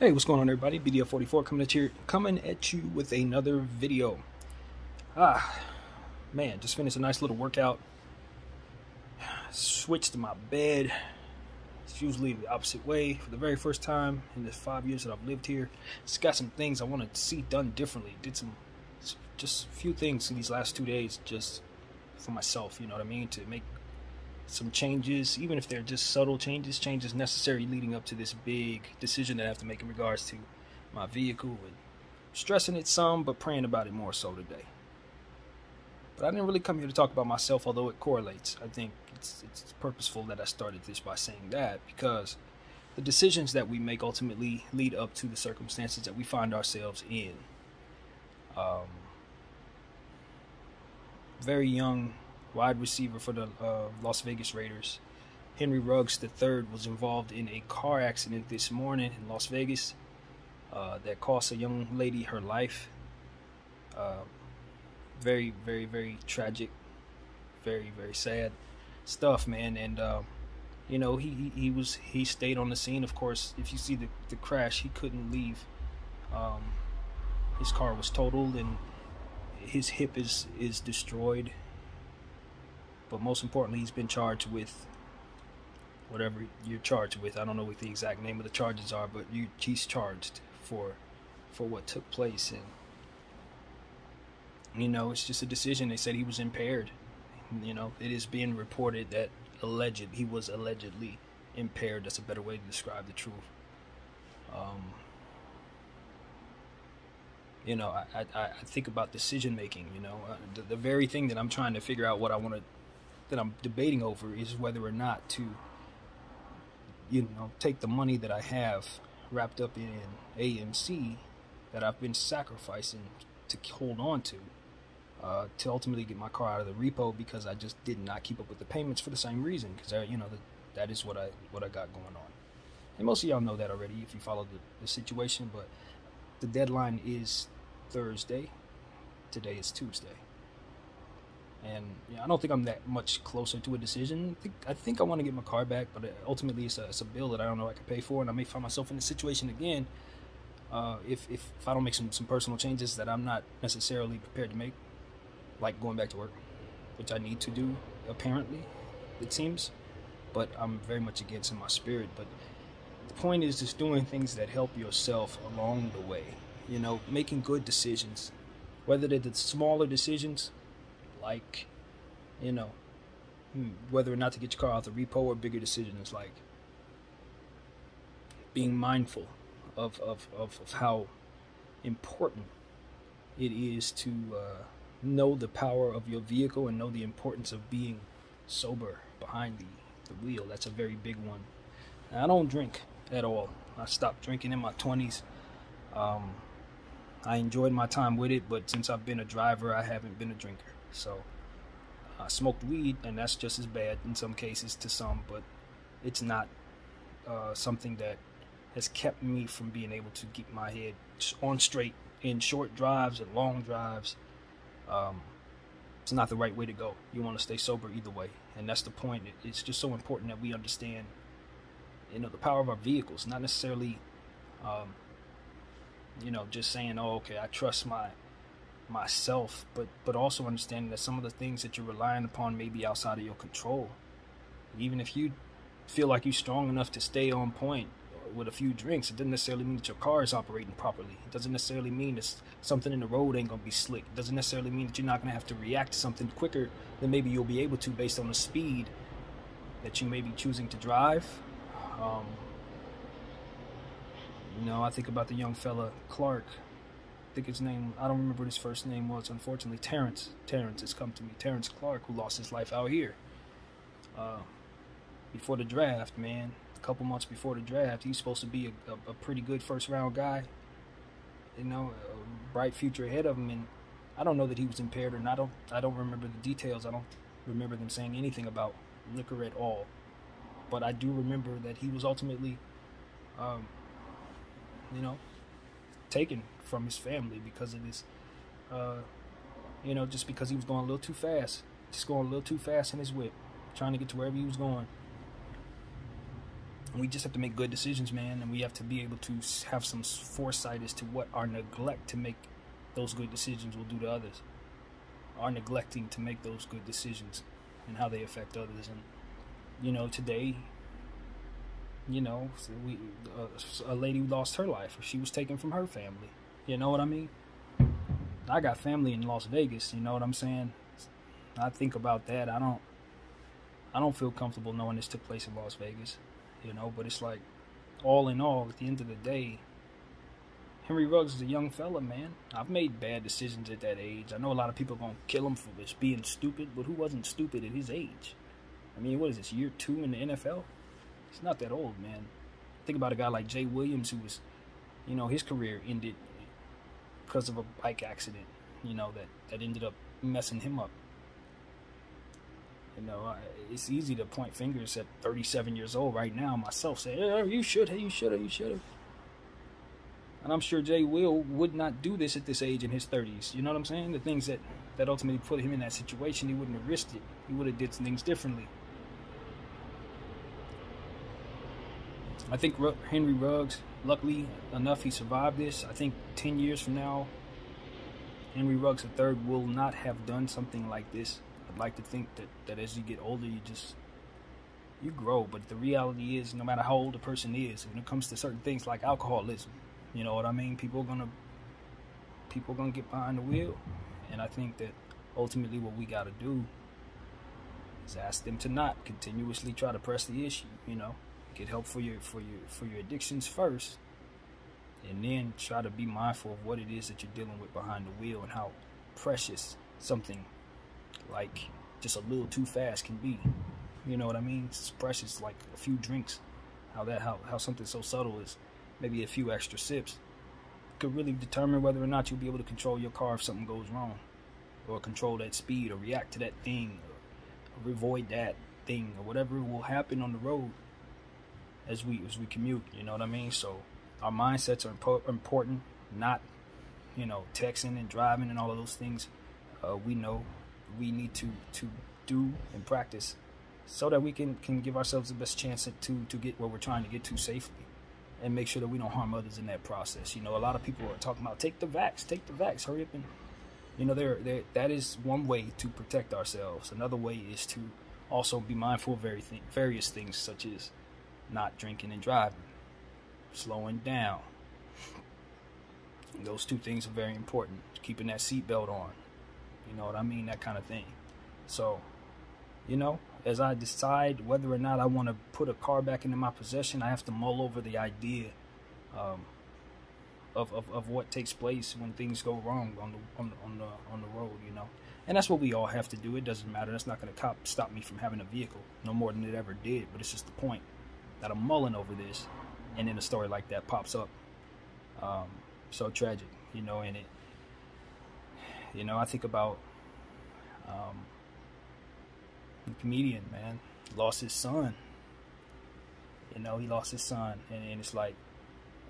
Hey, what's going on, everybody? BDF44 coming at you with another video. Man, just finished a nice little workout. Switched to my bed. It's usually the opposite way for the very first time in the 5 years that I've lived here. Just got some things I want to see done differently. Did just a few things in these last 2 days just for myself, you know what I mean? To make some changes, even if they're just subtle changes necessary leading up to this big decision that I have to make in regards to my vehicle, and stressing it some, but praying about it more so today. But I didn't really come here to talk about myself, although it correlates. I think it's purposeful that I started this by saying that, because the decisions that we make ultimately lead up to the circumstances that we find ourselves in. Very young wide receiver for the Las Vegas Raiders, Henry Ruggs III, was involved in a car accident this morning in Las Vegas that cost a young lady her life. Very, very, very tragic, very, very sad stuff, man. And you know, he stayed on the scene. Of course, if you see the crash, he couldn't leave. His car was totaled and his hip is destroyed. But most importantly, he's been charged with whatever you're charged with. I don't know what the exact name of the charges are, but he's charged for what took place. And you know, it's just a decision. They said he was impaired. You know, it is being reported that he was allegedly impaired. That's a better way to describe the truth. You know, I think about decision making. You know, the very thing that I'm trying to figure out that I'm debating over is whether or not to, you know, take the money that I have wrapped up in AMC that I've been sacrificing to hold on to ultimately get my car out of the repo, because I just did not keep up with the payments for the same reason, because you know, that is what I got going on. And most of y'all know that already if you follow the situation, but the deadline is Thursday. Today is Tuesday. And yeah, I don't think I'm that much closer to a decision. I think I want to get my car back, but ultimately it's a bill that I don't know I can pay for, and I may find myself in this situation again if I don't make some personal changes that I'm not necessarily prepared to make, like going back to work, which I need to do, apparently, it seems, but I'm very much against in my spirit. But the point is just doing things that help yourself along the way, you know, making good decisions, whether they're the smaller decisions, like, you know, whether or not to get your car out the repo, or bigger decisions like being mindful of how important it is to know the power of your vehicle and know the importance of being sober behind the wheel. That's a very big one. Now, I don't drink at all. I stopped drinking in my 20s. I enjoyed my time with it, but since I've been a driver, I haven't been a drinker. So I smoked weed, and that's just as bad in some cases to some, but it's not something that has kept me from being able to keep my head on straight in short drives and long drives. It's not the right way to go. You want to stay sober either way, and that's the point. It's just so important that we understand, you know, the power of our vehicles, not necessarily you know, just saying, oh, okay, I trust myself, but also understanding that some of the things that you're relying upon may be outside of your control. Even if you feel like you're strong enough to stay on point with a few drinks, it doesn't necessarily mean that your car is operating properly. It doesn't necessarily mean that something in the road ain't gonna be slick. It doesn't necessarily mean that you're not gonna have to react to something quicker than maybe you'll be able to based on the speed that you may be choosing to drive. You know, I think about the young fella, Clark. I think his name, I don't remember what his first name was, unfortunately. Terrence has come to me. Terrence Clark, who lost his life out here. Before the draft, man. A couple months before the draft. He's supposed to be a pretty good first-round guy. You know, a bright future ahead of him. And I don't know that he was impaired, and I don't remember the details. I don't remember them saying anything about liquor at all. But I do remember that he was ultimately you know, taken from his family because of this, you know, just because he was going a little too fast. Just going a little too fast in his whip, trying to get to wherever he was going. We just have to make good decisions, man, and we have to be able to have some foresight as to what our neglect to make those good decisions will do to others. Our neglecting to make those good decisions and how they affect others. And, you know, today, you know, a lady lost her life. She was taken from her family. You know what I mean? I got family in Las Vegas. You know what I'm saying? I think about that. I don't feel comfortable knowing this took place in Las Vegas. You know, but it's like, all in all, at the end of the day, Henry Ruggs is a young fella, man. I've made bad decisions at that age. I know a lot of people are going to kill him for this being stupid, but who wasn't stupid at his age? I mean, what is this, year 2 in the NFL? He's not that old, man. Think about a guy like Jay Williams, who was, you know, his career ended because of a bike accident, you know, that ended up messing him up. You know, it's easy to point fingers at 37 years old right now, myself, saying, oh, you should have. And I'm sure Jay would not do this at this age in his 30s. You know what I'm saying? The things that ultimately put him in that situation, he wouldn't have risked it. He would have did things differently. I think Henry Ruggs, luckily enough, he survived this. I think 10 years from now, Henry Ruggs III will not have done something like this. I'd like to think that as you get older, you grow. But the reality is, no matter how old a person is, when it comes to certain things like alcoholism, you know what I mean? People are gonna get behind the wheel, and I think that ultimately what we got to do is ask them to not continuously try to press the issue. You know, get help for your addictions first, and then try to be mindful of what it is that you're dealing with behind the wheel and how precious something like just a little too fast can be. You know what I mean? It's precious, like a few drinks. How something so subtle as maybe a few extra sips could really determine whether or not you'll be able to control your car if something goes wrong, or control that speed, or react to that thing, or avoid that thing, or whatever will happen on the road as we commute. You know what I mean? So our mindsets are important. Not, you know, texting and driving and all of those things. We know we need to do and practice so that we can give ourselves the best chance to get where we're trying to get to safely, and make sure that we don't harm others in that process. You know, a lot of people are talking about take the vax, hurry up, and you know, that is one way to protect ourselves. Another way is to also be mindful of various things, such as not drinking and driving, slowing down. And those two things are very important. Keeping that seatbelt on. You know what I mean? That kind of thing. So, you know, as I decide whether or not I want to put a car back into my possession, I have to mull over the idea of what takes place when things go wrong on the road, you know. And that's what we all have to do. It doesn't matter. That's not going to stop me from having a vehicle, no more than it ever did. But it's just the point that I'm mulling over this, and then a story like that pops up. So tragic, you know. And it, you know, I think about the comedian, man, lost his son. You know, he lost his son, and it's like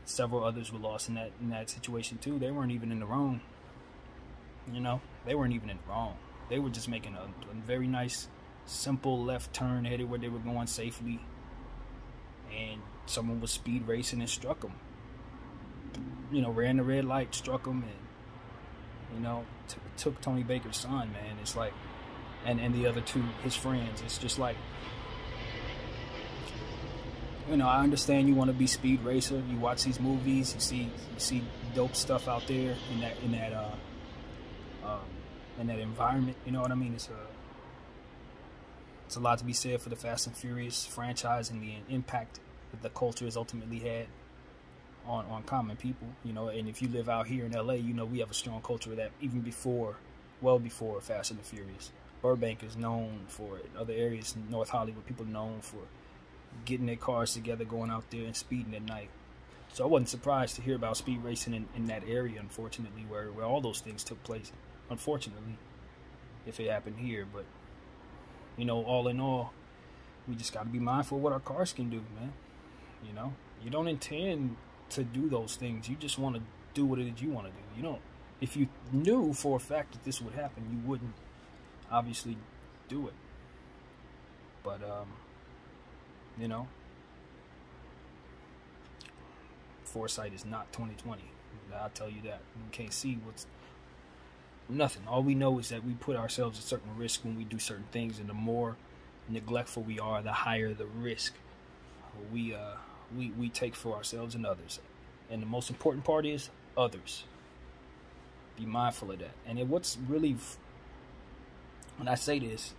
several others were lost in that situation too. They weren't even in the wrong. You know, they weren't even in the wrong. They were just making a very nice, simple left turn, headed where they were going safely, and someone was speed racing and struck them. You know, ran the red light, struck him, and, you know, took Tony Baker's son, man. It's like, and the other two, his friends. It's just like, you know, I understand you want to be speed racer. You watch these movies, you see dope stuff out there in that environment. You know what I mean? It's a lot to be said for the Fast and Furious franchise and the impact that the culture has ultimately had on common people. You know, and if you live out here in LA, you know we have a strong culture of that even well before Fast and the Furious. Burbank is known for it. Other areas in North Hollywood, people are known for getting their cars together, going out there and speeding at night. So I wasn't surprised to hear about speed racing in that area, unfortunately, where all those things took place. Unfortunately, if it happened here. But, you know, all in all, we just got to be mindful of what our cars can do, man. You know, you don't intend to do those things. You just want to do what it is you want to do. You don't. If you knew for a fact that this would happen, you wouldn't obviously do it. But, you know, foresight is not 2020. I'll tell you that. We can't see what's nothing. All we know is that we put ourselves at certain risk when we do certain things, and the more neglectful we are, the higher the risk we take for ourselves and others. And the most important part is others. Be mindful of that. And what's really, when I say this,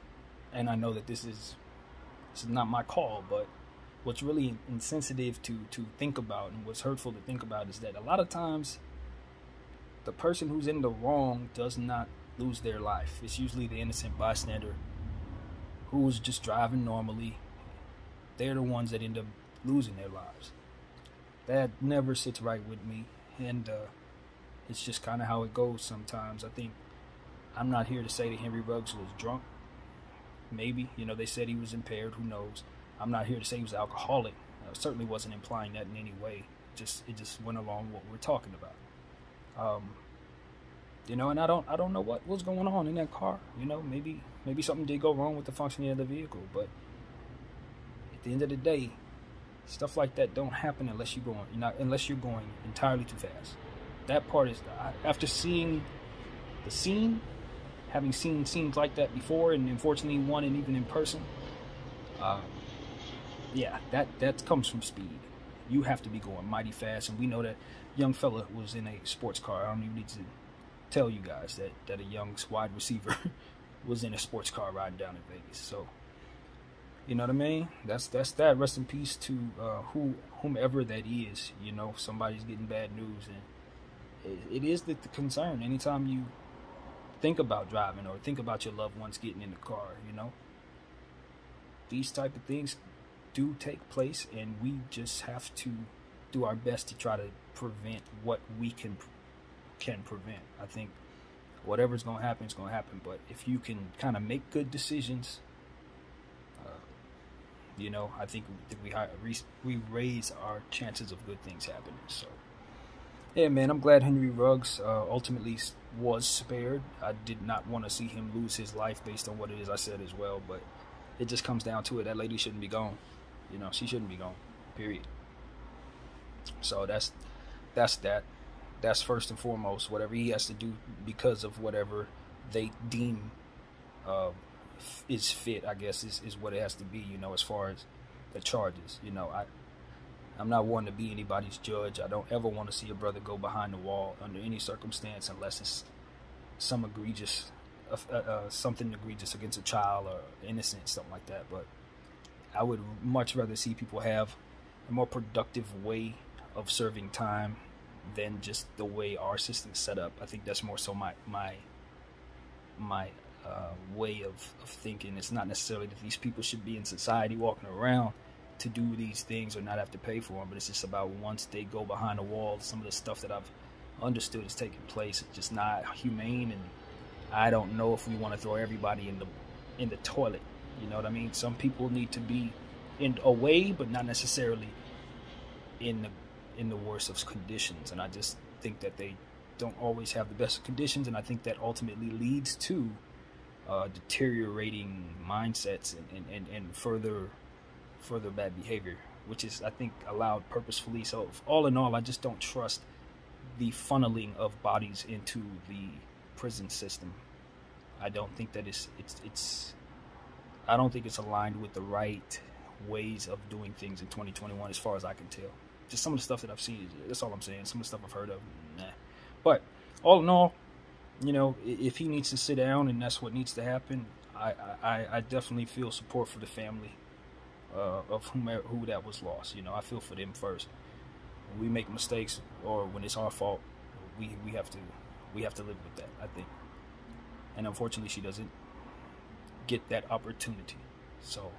and I know that this is not my call, but what's really insensitive to think about, and what's hurtful to think about, is that a lot of times the person who's in the wrong does not lose their life. It's usually the innocent bystander who's just driving normally. They're the ones that end up losing their lives. That never sits right with me, and it's just kind of how it goes sometimes. I think I'm not here to say that Henry Ruggs was drunk. Maybe, they said he was impaired. Who knows? I'm not here to say he was alcoholic. I certainly wasn't implying that in any way. It just went along what we're talking about. And I don't know what was going on in that car. Maybe something did go wrong with the functioning of the vehicle. But at the end of the day, stuff like that don't happen unless you're going entirely too fast. That part is, after seeing the scene, having seen scenes like that before, and unfortunately one, and even in person, that comes from speed. You have to be going mighty fast, and we know that young fella was in a sports car. I don't even need to tell you guys that a young wide receiver was in a sports car riding down in Vegas. So, you know what I mean? That's that. Rest in peace to whomever that is. Somebody's getting bad news, and it is the concern. Anytime you think about driving or think about your loved ones getting in the car, these type of things do take place, and we just have to do our best to try to prevent what we can prevent. I think whatever's going to happen is going to happen, but if you can kind of make good decisions, I think we raise our chances of good things happening. So, yeah, man, I'm glad Henry Ruggs ultimately was spared. I did not want to see him lose his life based on what it is I said as well, but it just comes down to it. That lady shouldn't be gone. She shouldn't be gone, period. So that's that. That's first and foremost. Whatever he has to do because of whatever they deem is fit, I guess, is what it has to be, as far as the charges. I'm not one to be anybody's judge. I don't ever want to see a brother go behind the wall under any circumstance unless it's some egregious, something egregious against a child or innocent, something like that. But I would much rather see people have a more productive way of serving time than just the way our system's set up. I think that's more so my way of thinking. It's not necessarily that these people should be in society walking around to do these things or not have to pay for them, but it's just about once they go behind the wall, some of the stuff that I've understood is taking place. It's just not humane, and I don't know if we want to throw everybody in the toilet. You know what I mean? Some people need to be in a way, but not necessarily in the worst of conditions. And I just think that they don't always have the best conditions, and I think that ultimately leads to deteriorating mindsets and further bad behavior, which is, I think, allowed purposefully. So all in all, I just don't trust the funneling of bodies into the prison system. I don't think that I don't think it's aligned with the right ways of doing things in 2021, as far as I can tell. Just some of the stuff that I've seen, that's all I'm saying. Some of the stuff I've heard of, nah. But all in all, if he needs to sit down and that's what needs to happen, I definitely feel support for the family of who that was lost. I feel for them first. When we make mistakes or when it's our fault, we have to live with that, I think. And unfortunately, she doesn't get that opportunity. So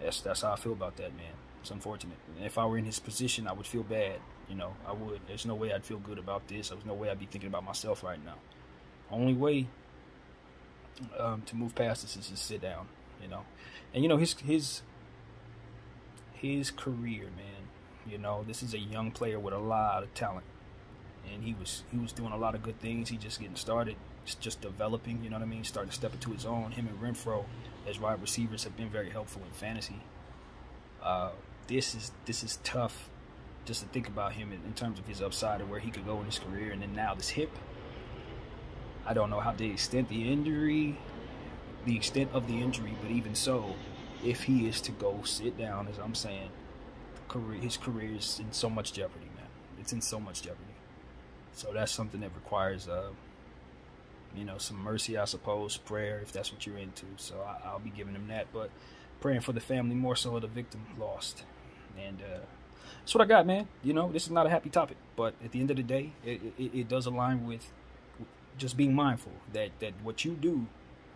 that's how I feel about that, man. It's unfortunate. And if I were in his position, I would feel bad. I would. There's no way I'd feel good about this. There's no way I'd be thinking about myself right now. Only way to move past this is to sit down, And his career, man. This is a young player with a lot of talent, and he was doing a lot of good things. He just getting started, just developing. You know what I mean? Starting to step into his own. Him and Renfro as wide receivers have been very helpful in fantasy. This is tough just to think about him in terms of his upside and where he could go in his career. And then now this hip, I don't know how the extent of the injury, but even so, if he is to go sit down, as I'm saying, his career is in so much jeopardy, man. It's in so much jeopardy. So that's something that requires, you know, some mercy, I suppose, prayer, if that's what you're into. So I'll be giving him that, but praying for the family more so of the victim lost. And that's what I got, man. You know, this is not a happy topic, but at the end of the day, it does align with just being mindful that what you do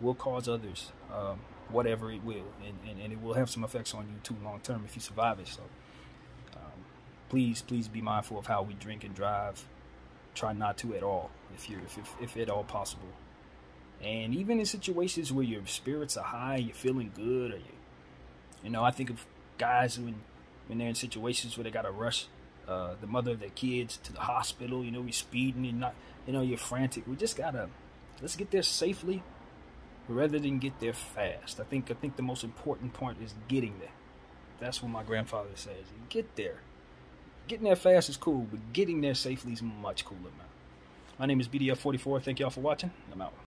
will cause others, whatever it will, and it will have some effects on you too long term if you survive it. So please be mindful of how we drink and drive. Try not to at all, if at all possible. And even in situations where your spirits are high, you're feeling good, or you know, I think of guys when they're in situations where they gotta rush the mother of their kids to the hospital. You know, you're speeding, you're not, you know, you're frantic. We just gotta, let's get there safely rather than get there fast. I think the most important point is getting there. That's what my grandfather says. Get there. Getting there fast is cool, but getting there safely is much cooler, man. My name is BDF44. Thank y'all for watching. I'm out.